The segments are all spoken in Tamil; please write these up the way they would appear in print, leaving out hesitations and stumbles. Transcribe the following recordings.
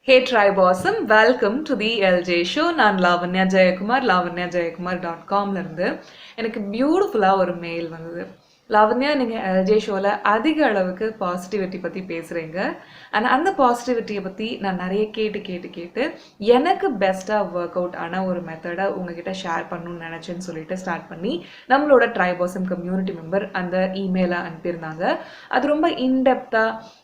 Hey Tribe Awesome, welcome to the LJ show. நான் லாவண்யா ஜெயக்குமார் lavanyajaykumar.com இருந்து எனக்கு பியூட்டிஃபுல்லாக ஒரு மெயில் வந்தது. லாவண்யா, நீங்கள் எல்ஜே ஷோவில் அதிக அளவுக்கு பாசிட்டிவிட்டி பற்றி பேசுகிறீங்க. அண்ட் அந்த பாசிட்டிவிட்டியை பற்றி நான் நிறைய கேட்டு எனக்கு பெஸ்ட்டாக ஒர்க் அவுட் ஆன ஒரு மெத்தடை உங்ககிட்ட ஷேர் பண்ணணும்னு நினச்சேன்னு சொல்லிட்டு ஸ்டார்ட் பண்ணி நம்மளோட ட்ரைப் ஆசம் கம்யூனிட்டி மெம்பர் அந்த இமெயிலை அனுப்பியிருந்தாங்க. அது ரொம்ப இன்டெப்த்தாக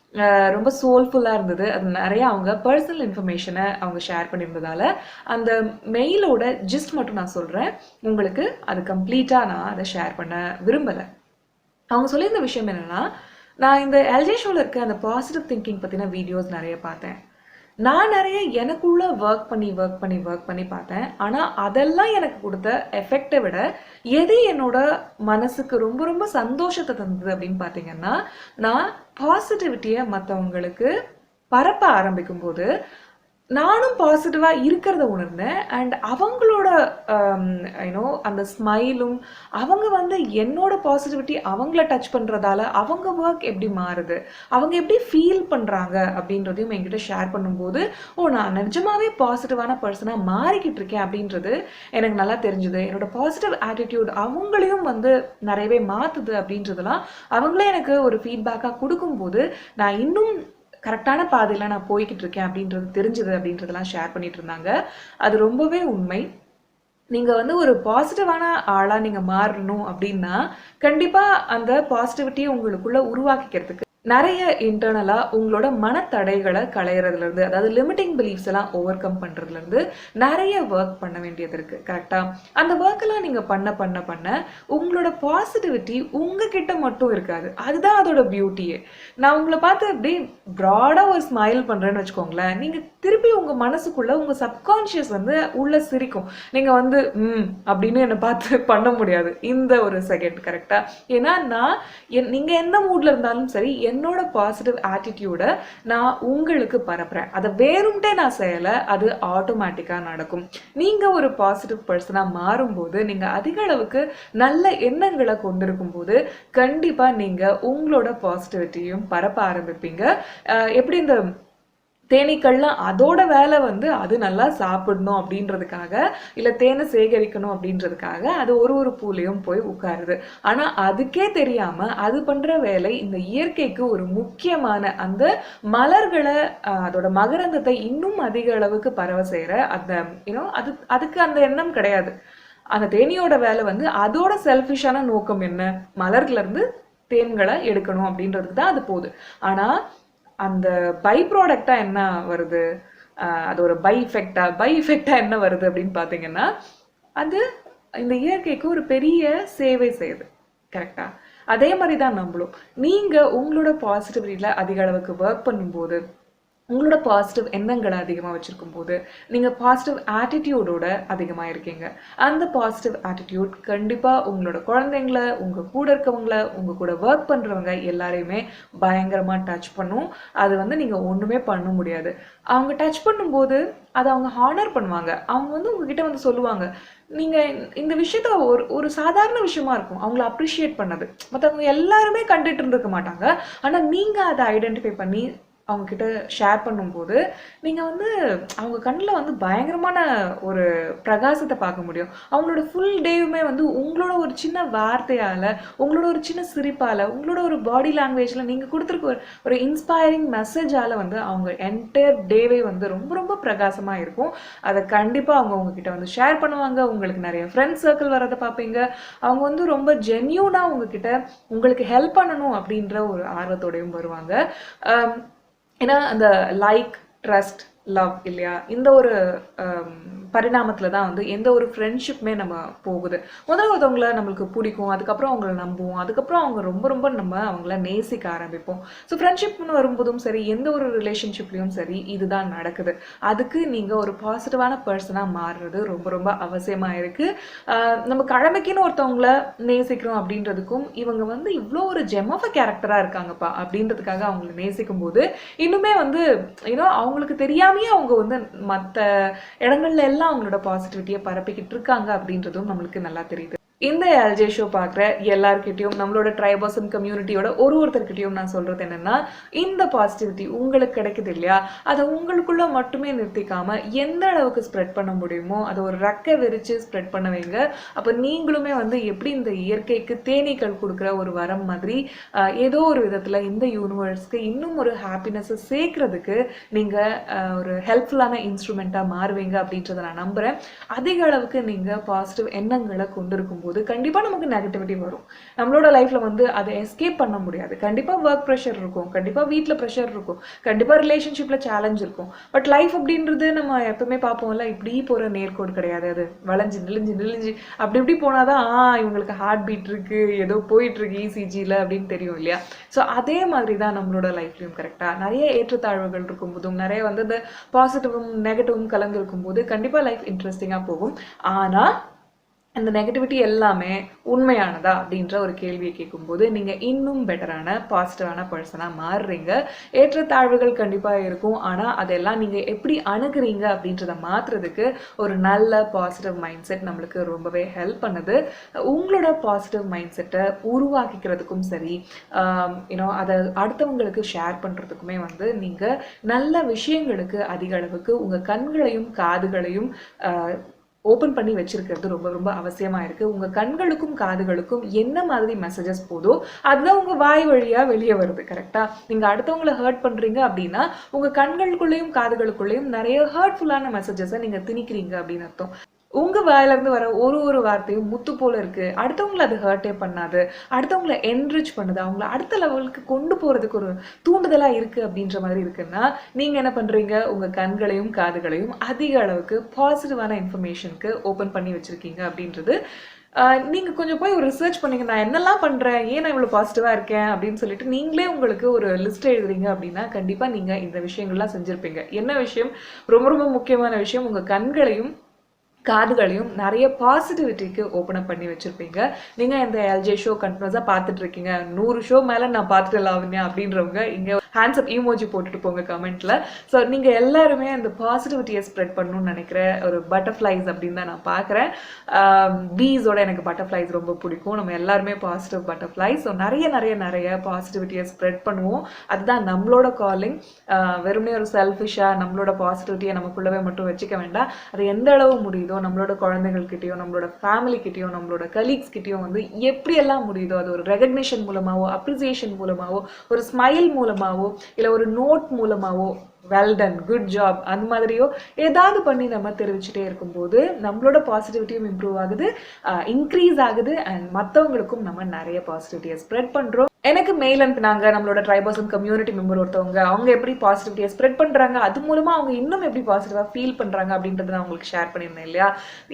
ரொம்ப சோல்ஃபுல்லாக இருந்தது. அது நிறைய அவங்க பர்சனல் இன்ஃபர்மேஷனை அவங்க ஷேர் பண்ணியிருந்ததால அந்த மெயிலோட ஜிஸ்ட் மட்டும் நான் சொல்கிறேன் உங்களுக்கு. அது கம்ப்ளீட்டாக நான் அதை ஷேர் பண்ண விரும்பலை. அவங்க சொல்லியிருந்த விஷயம் என்னென்னா, நான் இந்த எல்ஜே ஷோவில் இருக்க அந்த பாசிட்டிவ் திங்கிங் பற்றின வீடியோஸ் நிறைய பார்த்தேன். நான் நிறைய எனக்குள்ள ஒர்க் பண்ணி பார்த்தேன். ஆனால் அதெல்லாம் எனக்கு கொடுத்த எஃபெக்டை விட எது என்னோட மனசுக்கு ரொம்ப ரொம்ப சந்தோஷத்தை தந்தது அப்படின்னு பார்த்தீங்கன்னா, நான் பாசிட்டிவிட்டியை மற்றவங்களுக்கு பரப்ப ஆரம்பிக்கும் போது நானும் பாசிட்டிவாக இருக்கிறத உணர்ந்தேன். அண்ட் அவங்களோட அந்த ஸ்மைலும் அவங்க என்னோட பாசிட்டிவிட்டி அவங்கள டச் பண்ணுறதால அவங்க ஒர்க் எப்படி மாறுது, அவங்க எப்படி ஃபீல் பண்ணுறாங்க அப்படின்றதையும் என்கிட்ட ஷேர் பண்ணும்போது, நான் நிஜமாவே பாசிட்டிவான பர்சனாக மாறிக்கிட்டு இருக்கேன் அப்படின்றது எனக்கு நல்லா தெரிஞ்சுது. என்னோட பாசிட்டிவ் ஆட்டிடியூட் அவங்களையும் நிறையவே மாற்றுது அப்படின்றதெல்லாம் அவங்களே எனக்கு ஒரு ஃபீட்பேக்காக கொடுக்கும்போது நான் இன்னும் கரெக்டான பாதையில் நான் போய்கிட்டு இருக்கேன் அப்படின்றது தெரிஞ்சுது அப்படின்றதெல்லாம் ஷேர் பண்ணிட்டு இருந்தாங்க. அது ரொம்பவே உண்மை. நீங்கள் ஒரு பாசிட்டிவான ஆளாக நீங்கள் மாறணும் அப்படின்னா கண்டிப்பாக அந்த பாசிட்டிவிட்டியை உங்களுக்குள்ள உருவாக்கிக்கிறதுக்கு நிறைய இன்டர்னலாக உங்களோட மனத்தடைகளை களையிறதுலேருந்து, அதாவது லிமிட்டிங் பிலீஃப்ஸ் எல்லாம் ஓவர் கம் பண்ணுறதுலேருந்து நிறைய ஒர்க் பண்ண வேண்டியது இருக்குது. கரெக்டாக அந்த ஒர்க்கெல்லாம் நீங்கள் பண்ண உங்களோட பாசிட்டிவிட்டி உங்ககிட்ட மட்டும் இருக்காது. அதுதான் அதோட பியூட்டியே. நான் உங்களை பார்த்து அப்படி ப்ராடாக ஒரு ஸ்மைல் பண்ணுறேன்னு வச்சுக்கோங்களேன், நீங்கள் திருப்பி உங்கள் மனசுக்குள்ளே உங்கள் சப்கான்ஷியஸ் உள்ள சிரிக்கும். நீங்கள் அப்படின்னு என்னை பார்த்து பண்ண முடியாது இந்த ஒரு செகண்ட். கரெக்டாக ஏன்னா நீங்கள் எந்த மூடில் இருந்தாலும் சரி, என்னோட பாசிட்டிவ் ஆட்டிடியூடை நான் உங்களுக்கு பரப்புறேன். அதை வேணும்ட்டே நான் செய்யலை, அது ஆட்டோமேட்டிக்காக நடக்கும். நீங்கள் ஒரு பாசிட்டிவ் பர்சனாக மாறும்போது, நீங்கள் அதிக அளவுக்கு நல்ல எண்ணங்களை கொண்டிருக்கும் போது கண்டிப்பாக நீங்கள் உங்களோட பாசிட்டிவிட்டியும் பரப்ப ஆரம்பிப்பீங்க. எப்படி இந்த தேனீக்கள்லாம் அதோட வேலை அது நல்லா சாப்பிடணும் அப்படின்றதுக்காக, இல்லை தேனை சேகரிக்கணும் அப்படின்றதுக்காக அது ஒரு பூலையும் போய் உட்காருது. ஆனால் அதுக்கே தெரியாமல் அது பண்ணுற வேலை இந்த இயற்கைக்கு ஒரு முக்கியமான அந்த மலர்களை, அதோட மகரந்தத்தை இன்னும் அதிக அளவுக்கு பரவ செய்கிற அந்த அதுக்கு அந்த எண்ணம் கிடையாது. அந்த தேனியோட வேலை அதோட செல்ஃபிஷான நோக்கம் என்ன, மலர்லேருந்து தேன்களை எடுக்கணும் அப்படின்றதுக்கு தான் அது போகுது. ஆனால் அந்த பை ப்ராடக்டா என்ன வருது, அது ஒரு பை எஃபெக்டா என்ன வருது அப்படின்னு பார்த்தீங்கன்னா, அது இந்த இயற்கைக்கு ஒரு பெரிய சேவை செய்யுது. கரெக்டா? அதே மாதிரி தான் நம்மளும். நீங்கள் உங்களோட பாசிட்டிவிட்டியில் அதிக அளவுக்கு ஒர்க் பண்ணும்போது, உங்களோட பாசிட்டிவ் எண்ணங்களை அதிகமாக வச்சுருக்கும் போது, நீங்கள் பாசிட்டிவ் ஆட்டிடியூடோட அதிகமாக இருக்கீங்க. அந்த பாசிட்டிவ் ஆட்டிடியூட் கண்டிப்பாக உங்களோட குழந்தைங்கள, உங்கள் கூட இருக்கவங்கள, உங்கள் கூட ஒர்க் பண்ணுறவங்க எல்லாரையுமே பயங்கரமாக டச் பண்ணும். அது நீங்கள் ஒன்றுமே பண்ண முடியாது. அவங்க டச் பண்ணும்போது அதை அவங்க ஹானர் பண்ணுவாங்க. அவங்க உங்ககிட்ட சொல்லுவாங்க. நீங்கள் இந்த விஷயத்த ஒரு சாதாரண விஷயமா இருக்கும் அவங்கள அப்ரிஷியேட் பண்ணது. மற்றவங்க எல்லாருமே கண்டுட்டு இருந்திருக்க மாட்டாங்க. ஆனால் நீங்கள் அதை ஐடென்டிஃபை பண்ணி அவங்கக்கிட்ட ஷேர் பண்ணும்போது நீங்கள் அவங்க கண்ணில் பயங்கரமான ஒரு பிரகாசத்தை பார்க்க முடியும். அவங்களோட ஃபுல் டேவுமே உங்களோட ஒரு சின்ன வார்த்தையால், உங்களோட ஒரு சின்ன சிரிப்பால், உங்களோட ஒரு பாடி லாங்குவேஜில் நீங்கள் கொடுத்துருக்க ஒரு இன்ஸ்பைரிங் மெசேஜால் அவங்க என்டையர் டேவே ரொம்ப ரொம்ப பிரகாசமாக இருக்கும். அதை கண்டிப்பாக அவங்க உங்ககிட்ட ஷேர் பண்ணுவாங்க. உங்களுக்கு நிறைய ஃப்ரெண்ட்ஸ் சர்க்கிள் வரதை பார்ப்பீங்க. அவங்க ரொம்ப ஜென்யூனாக உங்களுக்கு ஹெல்ப் பண்ணணும் அப்படின்ற ஒரு ஆர்வத்தோடையும் வருவாங்க. ஏன்னா அந்த லைக், ட்ரஸ்ட், லவ் இல்லையா, இந்த ஒரு பரிணாமத்தில் தான் எந்த ஒரு ஃப்ரெண்ட்ஷிப்புமே நம்ம போகுது. முதல்ல ஒருத்தவங்கள நம்மளுக்கு பிடிக்கும், அதுக்கப்புறம் அவங்கள நம்புவோம், அதுக்கப்புறம் அவங்க ரொம்ப ரொம்ப நம்ம அவங்கள நேசிக்க ஆரம்பிப்போம். ஸோ ஃப்ரெண்ட்ஷிப்னு வரும்போதும் சரி, எந்த ஒரு ரிலேஷன்ஷிப்லேயும் சரி இதுதான் நடக்குது. அதுக்கு நீங்கள் ஒரு பாசிட்டிவான பர்சனாக மாறுறது ரொம்ப ரொம்ப அவசியமாக இருக்குது. நம்ம கடமைக்குன்னு ஒருத்தவங்கள நேசிக்கிறோம் அப்படின்றதுக்கும், இவங்க இவ்வளோ ஒரு ஜெம் ஆஃப் அ கேரக்டராக இருக்காங்கப்பா அப்படின்றதுக்காக அவங்கள நேசிக்கும் போது இன்னுமே அவங்களுக்கு தெரியாமையே அவங்க மற்ற இடங்கள்ல எல்லாம் அவங்களோட பாசிட்டிவிட்டியை பரப்பிக்கிட்டு இருக்காங்க அப்படின்றதும் நம்மளுக்கு நல்லா தெரியுது. இந்த எல்ஜே ஷோ பார்க்குற எல்லார்கிட்டையும் நம்மளோட ட்ரைபாசம் கம்யூனிட்டியோட ஒருத்தர்கிட்டையும் நான் சொல்றது என்னன்னா, இந்த பாசிட்டிவிட்டி உங்களுக்கு கிடைக்குது இல்லையா, அதை உங்களுக்குள்ள மட்டுமே நிறுத்திக்காம எந்த அளவுக்கு ஸ்ப்ரெட் பண்ண முடியுமோ அதை ஒரு ரெக்கை விரிச்சு ஸ்ப்ரெட் பண்ண வைங்க. அப்போ நீங்களுமே வந்து எப்படி இந்த இயற்கைக்கு தேனீக்கள் கொடுக்குற ஒரு வரம் மாதிரி ஏதோ ஒரு விதத்துல இந்த யூனிவர்ஸ்க்கு இன்னும் ஒரு ஹாப்பினஸை சேர்க்கறதுக்கு நீங்க ஒரு ஹெல்ப்ஃபுல்லான இன்ஸ்ட்ருமெண்ட்டா மாறுவீங்க அப்படின்றத நான் நம்புறேன். அதிக அளவுக்கு நீங்க பாசிட்டிவ் எண்ணங்களை கொண்டு இருக்கும்போது கண்டிப்பா நமக்கு நெகட்டிவிட்டி வரும். நம்மளோட லைஃப்ல வந்து அதை எஸ்கேப் பண்ண முடியாது. கண்டிப்பா ஒர்க் ப்ரெஷர் இருக்கும், கண்டிப்பா வீட்டில் ப்ரெஷர் இருக்கும், கண்டிப்பா ரிலேஷன்ஷிப்ல சேலஞ்ச் இருக்கும். பட் லைஃப் அப்படின்றது நம்ம எப்பவுமே பார்ப்போம்ல, இப்படி போற நேர்கோடு கிடையாது. அது வளைஞ்சு நெளிஞ்சு அப்படி இப்படி போனாதான் இவங்களுக்கு ஹார்ட் பீட் இருக்கு, ஏதோ போயிட்டு இருக்கு இசிஜில அப்படின்னு தெரியும் இல்லையா. ஸோ அதே மாதிரி தான் நம்மளோட லைஃப்லையும் கரெக்டா நிறைய ஏற்றத்தாழ்வுகள் இருக்கும்போதும் நிறைய வந்து இந்த பாசிட்டிவும் நெகட்டிவும் கலந்து இருக்கும்போது கண்டிப்பா லைஃப் இன்ட்ரெஸ்டிங்கா போகும். ஆனா அந்த நெகட்டிவிட்டி எல்லாமே உண்மையானதா அப்படின்ற ஒரு கேள்வியை கேட்கும்போது நீங்கள் இன்னும் பெட்டரான பாசிட்டிவான பர்சனாக மாறுறீங்க. ஏற்றத்தாழ்வுகள் கண்டிப்பாக இருக்கும், ஆனால் அதெல்லாம் நீங்கள் எப்படி அணுகுறீங்க அப்படின்றத மாற்றுறதுக்கு ஒரு நல்ல பாசிட்டிவ் மைண்ட் செட் நம்மளுக்கு ரொம்பவே ஹெல்ப் பண்ணுது. உங்களோட பாசிட்டிவ் மைண்ட் செட்டை உருவாக்கிக்கிறதுக்கும் சரி, அதை அடுத்தவங்களுக்கு ஷேர் பண்ணுறதுக்குமே வந்து நீங்கள் நல்ல விஷயங்களுக்கு அதிக அளவுக்கு உங்கள் கண்களையும் காதுகளையும் ஓப்பன் பண்ணி வச்சிருக்கிறது ரொம்ப ரொம்ப அவசியமா இருக்கு. உங்க கண்களுக்கும் காதுகளுக்கும் என்ன மாதிரி மெசேஜஸ் போதோ அதுதான் உங்க வாய் வழியா வெளியே வருது. கரெக்டா? நீங்க அடுத்தவங்களை ஹர்ட் பண்றீங்க அப்படின்னா உங்க கண்களுக்குள்ளேயும் காதுகளுக்குள்ளேயும் நிறைய ஹர்ட்ஃபுல்லான மெசேஜஸை நீங்க திணிக்கிறீங்க அப்படின்னு அர்த்தம். உங்க வாயில இருந்து வர ஒரு வார்த்தையும் முத்து போல இருக்கு. அடுத்தவங்களை அது ஹர்ட்டே பண்ணாது, அடுத்தவங்களை என்ரிச் பண்ணுது, அவங்கள அடுத்த லெவலுக்கு கொண்டு போறதுக்கு ஒரு தூண்டுதலா இருக்கு அப்படின்ற மாதிரி இருக்குன்னா நீங்க என்ன பண்றீங்க, உங்க கண்களையும் காதுகளையும் அதிக அளவுக்கு பாசிட்டிவான இன்ஃபர்மேஷனுக்கு ஓப்பன் பண்ணி வச்சிருக்கீங்க அப்படின்றது. நீங்க கொஞ்சம் போய் ஒரு ரிசர்ச் பண்ணீங்க, நான் என்னெல்லாம் பண்றேன், ஏன் நான் இவ்வளவு பாசிட்டிவா இருக்கேன் அப்படின்னு சொல்லிட்டு நீங்களே உங்களுக்கு ஒரு லிஸ்ட் எழுதுறீங்க அப்படின்னா கண்டிப்பா நீங்க இந்த விஷயங்கள்லாம் செஞ்சிருப்பீங்க. என்ன விஷயம்? ரொம்ப ரொம்ப முக்கியமான விஷயம், உங்க கண்களையும் காதுகளையும் நிறைய பாசிட்டிவிட்டிக்கு ஓப்பன் அப் பண்ணி வச்சிருப்பீங்க. நீங்க இந்த எல்ஜே ஷோ கண்டினியூஸா பார்த்துட்டு இருக்கீங்க, 100 ஷோ மேல நான் பார்த்துட்டு லாவண்யா அப்படின்றவங்க இங்க ஹேண்ட்ஸ் அப் ஈமோஜி போட்டுட்டு போங்க கமெண்ட்ல. ஸோ நீங்க எல்லாருமே அந்த பாசிட்டிவிட்டியை ஸ்ப்ரெட் பண்ணணும்னு நினைக்கிற ஒரு பட்டர்ஃப்ளைஸ் அப்படின்னு தான் நான் பார்க்குறேன். பீஸோட எனக்கு பட்டர்ஃப்ளைஸ் ரொம்ப பிடிக்கும். நம்ம எல்லாருமே பாசிட்டிவ் பட்டர்ஃப்ளைஸ். ஸோ நிறைய நிறைய நிறைய பாசிட்டிவிட்டியை ஸ்ப்ரெட் பண்ணுவோம். அதுதான் நம்மளோட காலிங். வெறுமனே ஒரு செல்ஃபிஷா நம்மளோட பாசிட்டிவிட்டியை நமக்குள்ளவே மட்டும் வச்சுக்க வேண்டாம். அது எந்த அளவு முடியுதோ நம்மளோட குழந்தைகள்கிட்டயோ நம்மளோட ஃபேமிலி கிட்டயோ நம்மளோட கலீக்ஸ் கிட்டயோ வந்து எப்படியெல்லாம் முடியுதோ அது ஒரு ரெகக்னிஷன் மூலமாவோ அப்ரிசியேஷன் மூலமாவோ ஒரு ஸ்மைல் மூலமாவோ இல்ல ஒரு நோட் மூலமாவோ வெல் டன், குட் ஜாப் அந்த மாதிரியோ ஏதாவது பண்ணி நம்ம தெரிவிச்சுட்டே இருக்கும்போது நம்மளோட பாசிட்டிவிட்டியும் இம்ப்ரூவ் ஆகுது, இன்க்ரீஸ் ஆகுது. அண்ட் மற்றவங்களுக்கும் நம்ம நிறைய பாசிட்டிவிட்டியை ஸ்ப்ரெட் பண்றோம். எனக்கு மெயில் அனுப்பினாங்க நம்மளோட ட்ரைபாசம் கம்யூனிட்டி மெம்பர் ஒருத்தவங்க, அவங்க எப்படி பாசிட்டிவிட்டியை ஸ்ப்ரெட் பண்றாங்க, அது மூலமா அவங்க இன்னும் எப்படி பாசிட்டிவா ஃபீல் பண்றாங்க அப்படின்றத நான் உங்களுக்கு ஷேர் பண்ணியிருந்தேன் இல்லையா.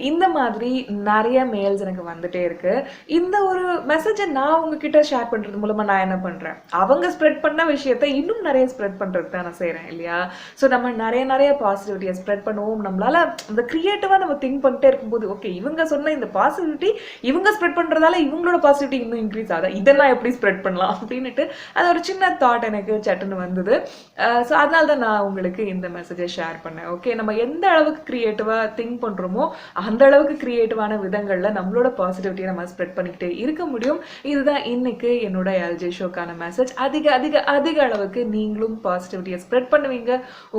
இந்த மாதிரி நிறைய மெயில்ஸ் எனக்கு வந்துட்டே இருக்கு. இந்த ஒரு மெசேஜை நான் உங்ககிட்ட ஷேர் பண்றது மூலமா நான் என்ன பண்றேன், அவங்க ஸ்ப்ரெட் பண்ண விஷயத்த இன்னும் நிறைய ஸ்ப்ரெட் பண்றதுக்கு தான் நான் செய்யறேன் இல்லையா. ஸோ நம்ம நிறைய நிறைய பாசிட்டிவிட்டியை ஸ்ப்ரெட் பண்ணுவோம். நம்மளால இந்த கிரியேட்டிவா நம்ம திங்க் பண்ணிட்டே இருக்கும்போது ஓகே இவங்க சொன்ன இந்த பாசிட்டிவிட்டி இவங்க ஸ்ப்ரெட் பண்றதால இவங்களோட பாசிட்டிவிட்டி இன்னும் இன்க்ரீஸ் ஆகுது, இதெல்லாம் எப்படி ஸ்ப்ரெட் பண்ணலாம் அப்படின்னுட்டு அது ஒரு சின்ன தாட் எனக்கு சட்டுன்னு வந்தது. ஸோ அதனால தான் நான் உங்களுக்கு இந்த மெசேஜை ஷேர் பண்ணேன். ஓகே, நம்ம எந்த அளவுக்கு கிரியேட்டிவா திங்க் பண்றோமோ அந்த அளவுக்கு கிரியேட்டிவான விதங்கள்ல நம்மளோட பாசிட்டிவிட்டியை நம்ம ஸ்ப்ரெட் பண்ணிக்கிட்டே இருக்க முடியும். இதுதான் இன்னைக்கு என்னோட எல்ஜே ஷோக்கான மெசேஜ். அதிக அதிக அதிக அளவுக்கு நீங்களும் பாசிட்டிவிட்டியை ஸ்ப்ரெட் பண்ணுவீங்க.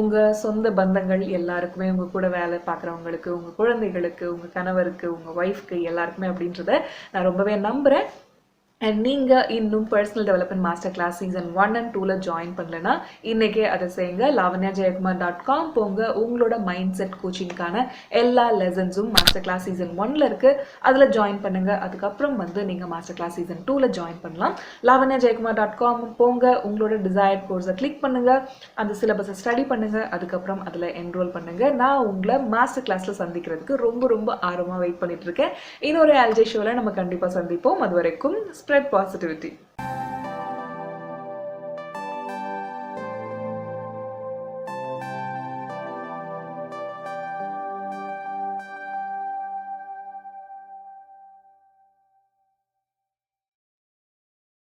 உங்க சொந்த பந்தங்கள் எல்லாருக்குமே, உங்க கூட வேலை பார்க்குறவங்களுக்கு, உங்க குழந்தைகளுக்கு, உங்க கணவருக்கு, உங்க ஒய்ஃப்க்கு எல்லாருக்குமே அப்படின்றத நான் ரொம்பவே நம்புறேன். அண்ட் நீங்கள் இன்னும் personal development master class season 1 and 2 join பண்ணலன்னா இன்றைக்கே அதை செய்யுங்க. lavanyajaykumar.com போங்க. உங்களோட மைண்ட் செட் கோச்சிங்கான எல்லா லெசன்ஸும் மாஸ்டர் கிளாஸ் சீசன் 1 இருக்குது, அதில் ஜாயின் பண்ணுங்கள். அதுக்கப்புறம் வந்து நீங்கள் மாஸ்டர் கிளாஸ் சீசன் 2 ஜாயின் பண்ணலாம். lavanyajaykumar.com போங்க, உங்களோட டிசைர்ட் கோர்ஸை கிளிக் பண்ணுங்கள், அந்த சிலபஸை ஸ்டடி பண்ணுங்கள், அதுக்கப்புறம் அதில் என்ரோல் பண்ணுங்கள். நான் உங்களை மாஸ்டர் கிளாஸில் சந்திக்கிறதுக்கு ரொம்ப ரொம்ப ஆர்வமாக வெயிட் பண்ணிட்டு இருக்கேன். இன்னொரு எல்ஜே ஷோவில் நம்ம கண்டிப்பாக சந்திப்போம். அது வரைக்கும் spread positivity.